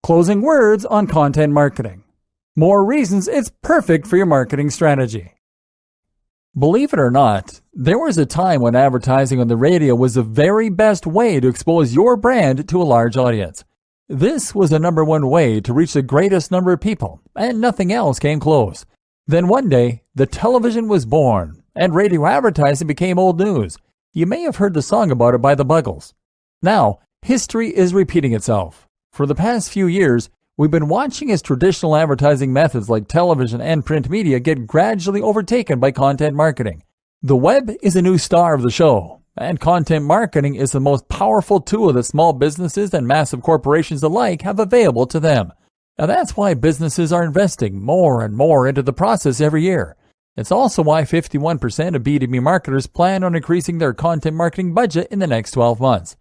Closing words on content marketing. More reasons it's perfect for your marketing strategy. Believe it or not, there was a time when advertising on the radio was the very best way to expose your brand to a large audience. This was the number one way to reach the greatest number of people, and nothing else came close. Then one day, the television was born, and radio advertising became old news. You may have heard the song about it by the Buggles. Now, history is repeating itself. For the past few years, we've been watching as traditional advertising methods like television and print media get gradually overtaken by content marketing. The web is a new star of the show, and content marketing is the most powerful tool that small businesses and massive corporations alike have available to them. Now that's why businesses are investing more and more into the process every year. It's also why 51% of B2B marketers plan on increasing their content marketing budget in the next 12 months.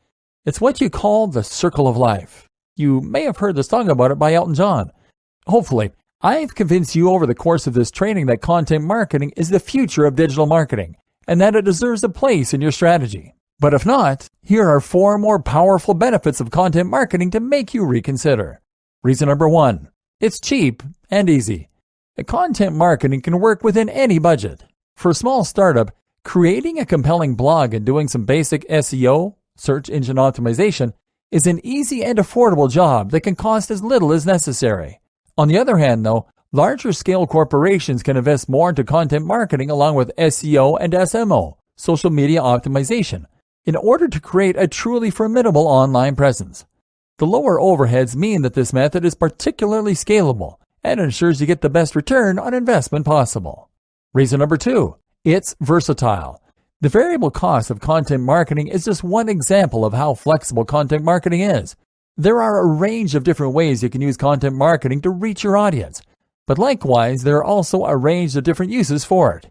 It's what you call the circle of life. You may have heard the song about it by Elton John. Hopefully, I've convinced you over the course of this training that content marketing is the future of digital marketing and that it deserves a place in your strategy. But if not, here are 4 more powerful benefits of content marketing to make you reconsider. Reason number 1, it's cheap and easy. Content marketing can work within any budget. For a small startup, creating a compelling blog and doing some basic SEO, search engine optimization, is an easy and affordable job that can cost as little as necessary. On the other hand, though, larger scale corporations can invest more into content marketing along with SEO and SMO, social media optimization, in order to create a truly formidable online presence. The lower overheads mean that this method is particularly scalable and ensures you get the best return on investment possible. Reason number 2, it's versatile. The variable cost of content marketing is just one example of how flexible content marketing is. There are a range of different ways you can use content marketing to reach your audience, but likewise, there are also a range of different uses for it.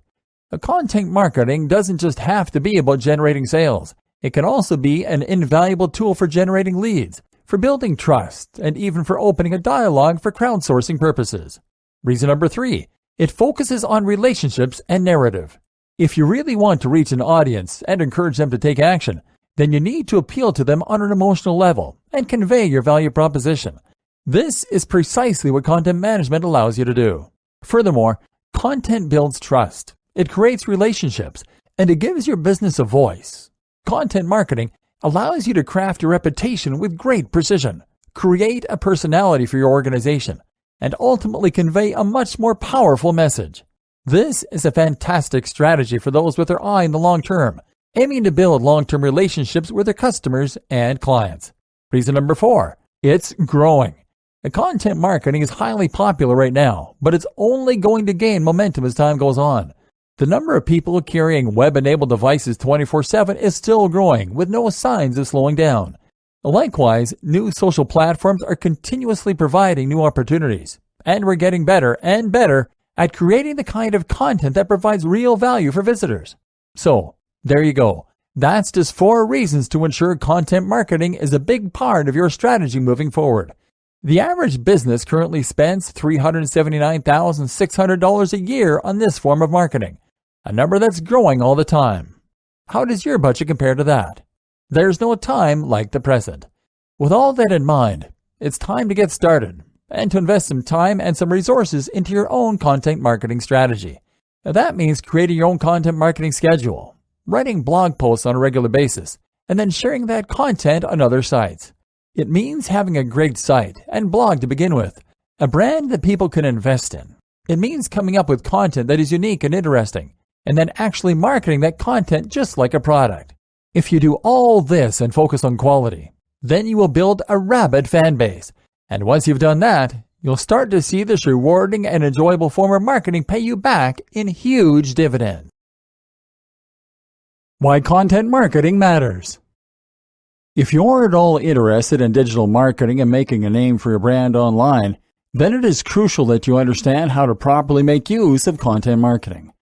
Content marketing doesn't just have to be about generating sales. It can also be an invaluable tool for generating leads, for building trust, and even for opening a dialogue for crowdsourcing purposes. Reason number 3, it focuses on relationships and narrative. If you really want to reach an audience and encourage them to take action, then you need to appeal to them on an emotional level and convey your value proposition. This is precisely what content management allows you to do. Furthermore, content builds trust, it creates relationships, and it gives your business a voice. Content marketing allows you to craft your reputation with great precision, create a personality for your organization, and ultimately convey a much more powerful message. This is a fantastic strategy for those with their eye in the long term, aiming to build long-term relationships with their customers and clients. Reason number 4, it's growing. Content marketing is highly popular right now, but it's only going to gain momentum as time goes on. The number of people carrying web-enabled devices 24/7 is still growing, with no signs of slowing down. Likewise, new social platforms are continuously providing new opportunities, and we're getting better and better at creating the kind of content that provides real value for visitors. So, there you go. That's just 4 reasons to ensure content marketing is a big part of your strategy moving forward. The average business currently spends $379,600 a year on this form of marketing, a number that's growing all the time. How does your budget compare to that? There's no time like the present. With all that in mind, it's time to get started and to invest some time and some resources into your own content marketing strategy. Now, that means creating your own content marketing schedule, writing blog posts on a regular basis, and then sharing that content on other sites. It means having a great site and blog to begin with, a brand that people can invest in. It means coming up with content that is unique and interesting, and then actually marketing that content just like a product. If you do all this and focus on quality, then you will build a rabid fan base. And once you've done that, you'll start to see this rewarding and enjoyable form of marketing pay you back in huge dividends. Why content marketing matters. If you're at all interested in digital marketing and making a name for your brand online, then it is crucial that you understand how to properly make use of content marketing.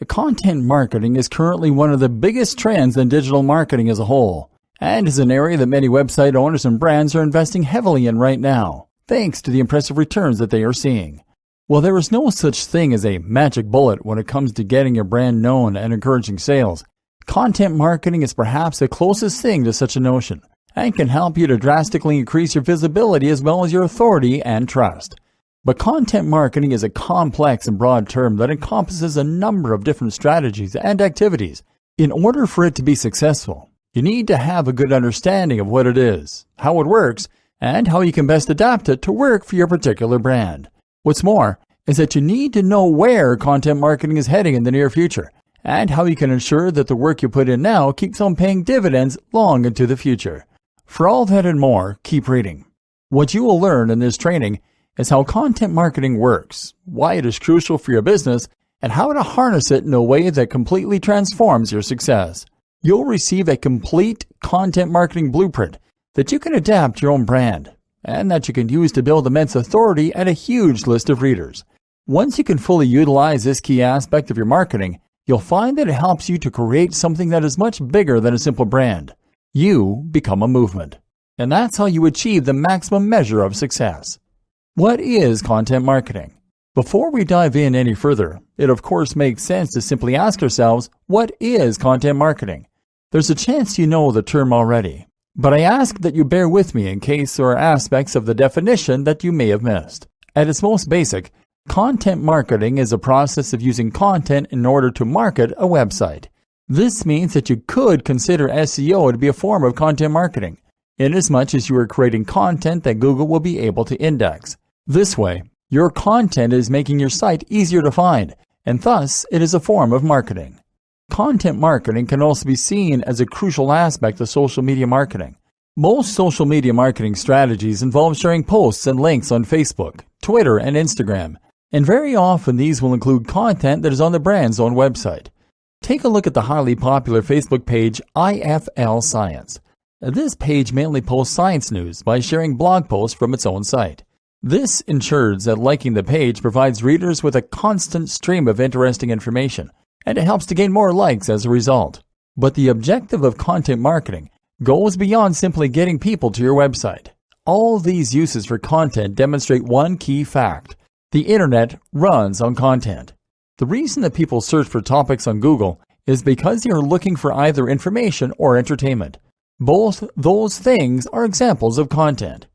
Content marketing is currently one of the biggest trends in digital marketing as a whole, and is an area that many website owners and brands are investing heavily in right now, thanks to the impressive returns that they are seeing. While there is no such thing as a magic bullet when it comes to getting your brand known and encouraging sales, content marketing is perhaps the closest thing to such a notion, and can help you to drastically increase your visibility as well as your authority and trust. But content marketing is a complex and broad term that encompasses a number of different strategies and activities. In order for it to be successful, you need to have a good understanding of what it is, how it works, and how you can best adapt it to work for your particular brand. What's more is that you need to know where content marketing is heading in the near future, and how you can ensure that the work you put in now keeps on paying dividends long into the future. For all that and more, keep reading. What you will learn in this training is how content marketing works, why it is crucial for your business, and how to harness it in a way that completely transforms your success. You'll receive a complete content marketing blueprint that you can adapt to your own brand, and that you can use to build immense authority and a huge list of readers. Once you can fully utilize this key aspect of your marketing, you'll find that it helps you to create something that is much bigger than a simple brand. You become a movement. And that's how you achieve the maximum measure of success. What is content marketing? Before we dive in any further, it of course makes sense to simply ask ourselves, what is content marketing? There's a chance you know the term already, but I ask that you bear with me in case there are aspects of the definition that you may have missed. At its most basic, content marketing is a process of using content in order to market a website. This means that you could consider SEO to be a form of content marketing, inasmuch as you are creating content that Google will be able to index. This way, your content is making your site easier to find, and thus it is a form of marketing. Content marketing can also be seen as a crucial aspect of social media marketing. Most social media marketing strategies involve sharing posts and links on Facebook, Twitter, and Instagram, and very often these will include content that is on the brand's own website. Take a look at the highly popular Facebook page IFL Science. This page mainly posts science news by sharing blog posts from its own site. This ensures that liking the page provides readers with a constant stream of interesting information, and it helps to gain more likes as a result. But the objective of content marketing goes beyond simply getting people to your website. All these uses for content demonstrate one key fact: the internet runs on content. The reason that people search for topics on Google is because they are looking for either information or entertainment. Both those things are examples of content.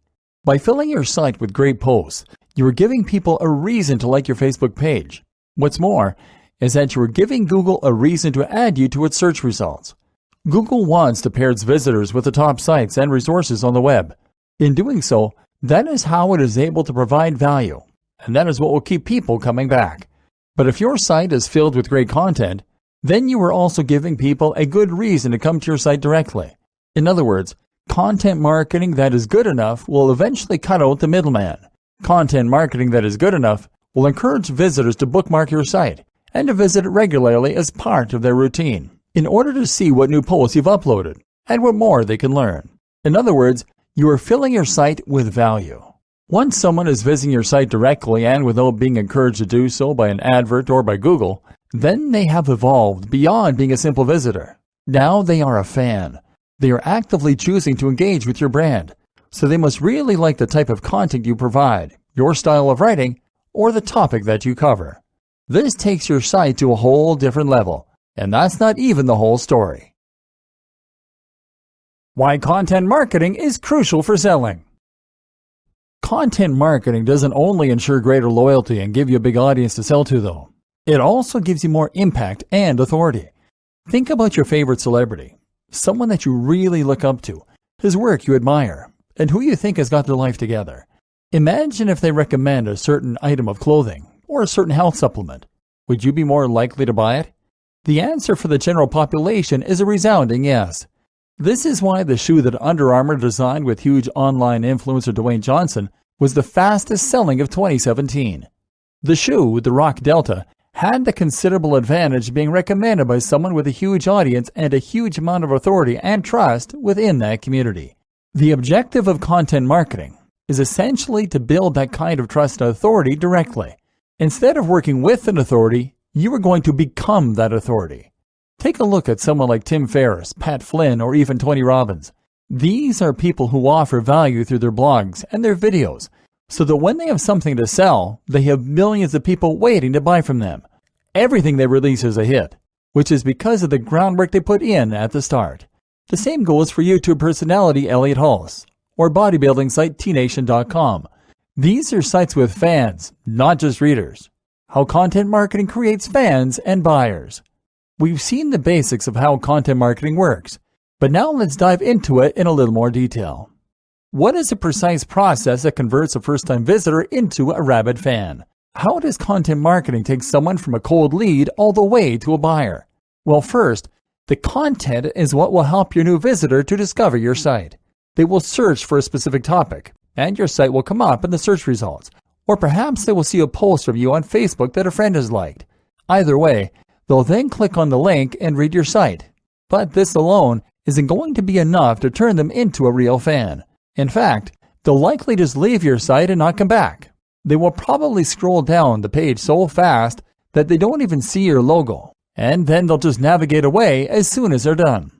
By filling your site with great posts, you are giving people a reason to like your Facebook page. What's more is that you are giving Google a reason to add you to its search results. Google wants to pair its visitors with the top sites and resources on the web. In doing so, that is how it is able to provide value, and that is what will keep people coming back. But if your site is filled with great content, then you are also giving people a good reason to come to your site directly. In other words, content marketing that is good enough will eventually cut out the middleman. Content marketing that is good enough will encourage visitors to bookmark your site and to visit it regularly as part of their routine, in order to see what new posts you've uploaded and what more they can learn. In other words, you are filling your site with value. Once someone is visiting your site directly and without being encouraged to do so by an advert or by Google, then they have evolved beyond being a simple visitor. Now they are a fan. They are actively choosing to engage with your brand, so they must really like the type of content you provide, your style of writing, or the topic that you cover. This takes your site to a whole different level, and that's not even the whole story. Why content marketing is crucial for selling. Content marketing doesn't only ensure greater loyalty and give you a big audience to sell to, though. It also gives you more impact and authority. Think about your favorite celebrity, someone that you really look up to, whose work you admire, and who you think has got their life together. Imagine if they recommend a certain item of clothing or a certain health supplement. Would you be more likely to buy it? The answer for the general population is a resounding yes. This is why the shoe that Under Armour designed with huge online influencer Dwayne Johnson was the fastest selling of 2017. The shoe, the Rock Delta, had the considerable advantage being recommended by someone with a huge audience and a huge amount of authority and trust within that community. The objective of content marketing is essentially to build that kind of trust and authority directly. Instead of working with an authority, you are going to become that authority. Take a look at someone like Tim Ferriss, Pat Flynn, or even Tony Robbins. These are people who offer value through their blogs and their videos, so that when they have something to sell, they have millions of people waiting to buy from them. Everything they release is a hit, which is because of the groundwork they put in at the start. The same goes for YouTube personality Elliot Hulse or bodybuilding site tnation.com. These are sites with fans, not just readers. How content marketing creates fans and buyers. We've seen the basics of how content marketing works, but now let's dive into it in a little more detail. What is a precise process that converts a first-time visitor into a rabid fan? How does content marketing take someone from a cold lead all the way to a buyer? Well, first, the content is what will help your new visitor to discover your site. They will search for a specific topic, and your site will come up in the search results. Or perhaps they will see a post of you on Facebook that a friend has liked. Either way, they'll then click on the link and read your site. But this alone isn't going to be enough to turn them into a real fan. In fact, they'll likely just leave your site and not come back. They will probably scroll down the page so fast that they don't even see your logo, and then they'll just navigate away as soon as they're done.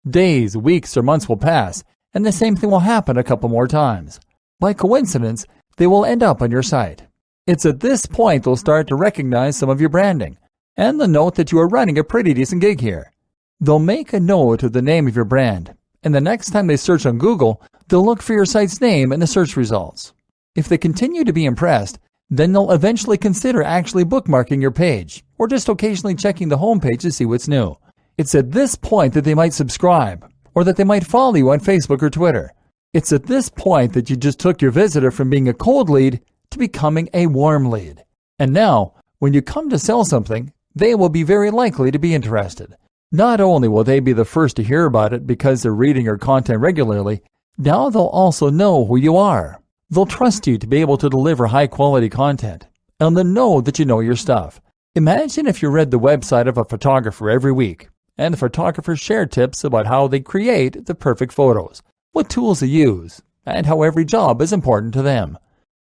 Days, weeks, or months will pass, and the same thing will happen a couple more times. By coincidence, they will end up on your site. It's at this point they'll start to recognize some of your branding, and they'll note that you are running a pretty decent gig here. They'll make a note of the name of your brand, and the next time they search on Google, they'll look for your site's name in the search results. If they continue to be impressed, then they'll eventually consider actually bookmarking your page, or just occasionally checking the homepage to see what's new. It's at this point that they might subscribe, or that they might follow you on Facebook or Twitter. It's at this point that you just took your visitor from being a cold lead to becoming a warm lead. And now, when you come to sell something, they will be very likely to be interested. Not only will they be the first to hear about it because they're reading your content regularly, now they'll also know who you are. They'll trust you to be able to deliver high-quality content, and they'll know that you know your stuff. Imagine if you read the website of a photographer every week, and the photographer shared tips about how they create the perfect photos, what tools they use, and how every job is important to them.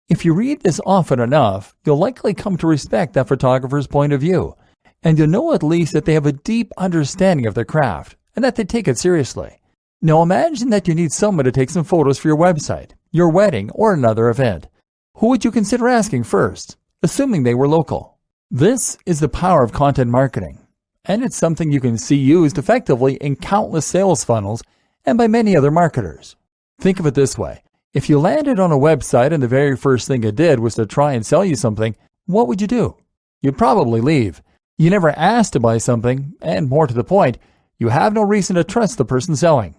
If you read this often enough, you'll likely come to respect that photographer's point of view, and you'll know at least that they have a deep understanding of their craft, and that they take it seriously. Now imagine that you need someone to take some photos for your website, your wedding, or another event. Who would you consider asking first, assuming they were local? This is the power of content marketing, and it's something you can see used effectively in countless sales funnels and by many other marketers. Think of it this way. If you landed on a website and the very first thing it did was to try and sell you something, what would you do? You'd probably leave. You never asked to buy something, and more to the point, you have no reason to trust the person selling.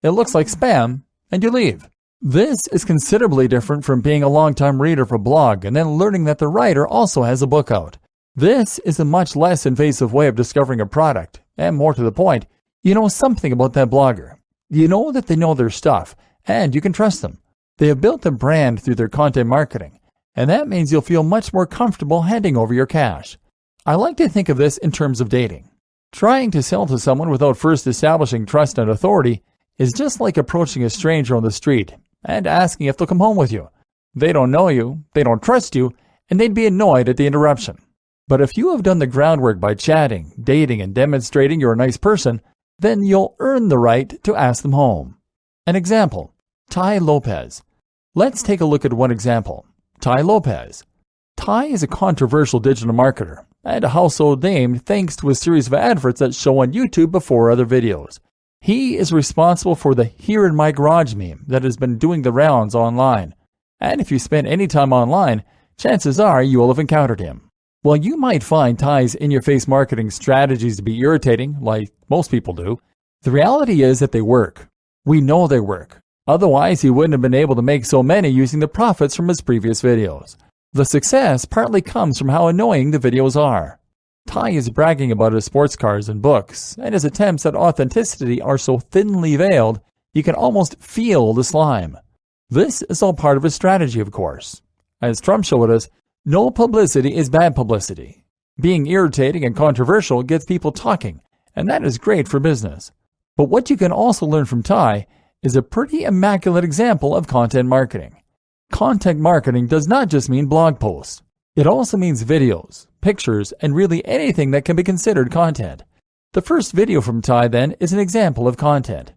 It looks like spam, and you leave. This is considerably different from being a long-time reader of a blog and then learning that the writer also has a book out. This is a much less invasive way of discovering a product, and more to the point, you know something about that blogger. You know that they know their stuff, and you can trust them. They have built a brand through their content marketing, and that means you'll feel much more comfortable handing over your cash. I like to think of this in terms of dating. Trying to sell to someone without first establishing trust and authority is just like approaching a stranger on the street and asking if they'll come home with you. They don't know you, they don't trust you, and they'd be annoyed at the interruption. But if you have done the groundwork by chatting, dating, and demonstrating you're a nice person, then you'll earn the right to ask them home. An example, Tai Lopez. Let's take a look at one example. Tai Lopez. Tai is a controversial digital marketer and a household name thanks to a series of adverts that show on YouTube before other videos. He is responsible for the "here in my garage" meme that has been doing the rounds online. And if you spend any time online, chances are you will have encountered him. While you might find Tai's in-your-face marketing strategies to be irritating, like most people do, the reality is that they work. We know they work. Otherwise, he wouldn't have been able to make so many using the profits from his previous videos. The success partly comes from how annoying the videos are. Tai is bragging about his sports cars and books, and his attempts at authenticity are so thinly veiled you can almost feel the slime. This is all part of his strategy, of course. As Trump showed us, no publicity is bad publicity. Being irritating and controversial gets people talking, and that is great for business. But what you can also learn from Tai is a pretty immaculate example of content marketing. Content marketing does not just mean blog posts. It also means videos, pictures, and really anything that can be considered content. The first video from Tai, then, is an example of content.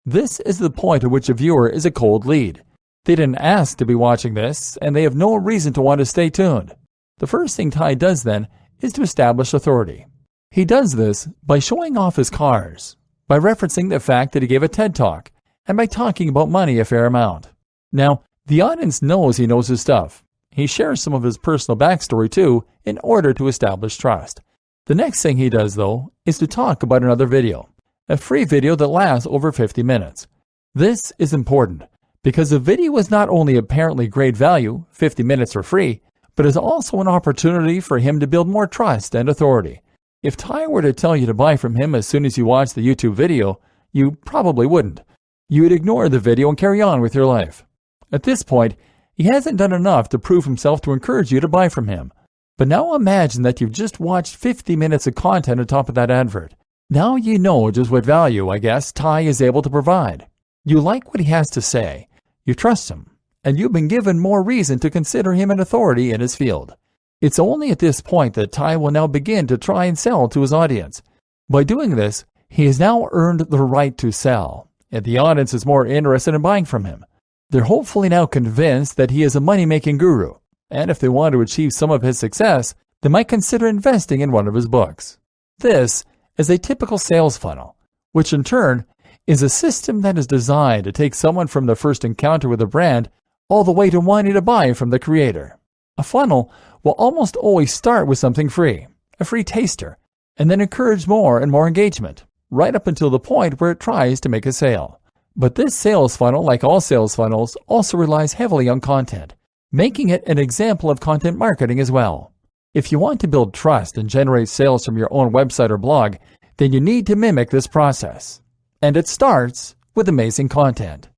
This is the point at which a viewer is a cold lead. They didn't ask to be watching this, and they have no reason to want to stay tuned. The first thing Tai does, then, is to establish authority. He does this by showing off his cars. by referencing the fact that he gave a TED Talk, and by talking about money a fair amount. Now, the audience knows he knows his stuff. He shares some of his personal backstory too in order to establish trust. The next thing he does, though, is to talk about another video, a free video that lasts over 50 minutes. This is important because the video is not only apparently great value, 50 minutes for free, but is also an opportunity for him to build more trust and authority. If Ty were to tell you to buy from him as soon as you watch the YouTube video, you probably wouldn't. You would ignore the video and carry on with your life. At this point, he hasn't done enough to prove himself to encourage you to buy from him. But now imagine that you've just watched 50 minutes of content on top of that advert. Now you know just what value, I guess, Ty is able to provide. You like what he has to say, you trust him, and you've been given more reason to consider him an authority in his field. It's only at this point that Ty will now begin to try and sell to his audience. By doing this, he has now earned the right to sell, and the audience is more interested in buying from him. They're hopefully now convinced that he is a money-making guru, and if they want to achieve some of his success, they might consider investing in one of his books. This is a typical sales funnel, which in turn is a system that is designed to take someone from the first encounter with a brand all the way to wanting to buy from the creator. A funnel will almost always start with something free, a free taster, and then encourage more and more engagement, right up until the point where it tries to make a sale. But this sales funnel, like all sales funnels, also relies heavily on content, making it an example of content marketing as well. If you want to build trust and generate sales from your own website or blog, then you need to mimic this process. And it starts with amazing content.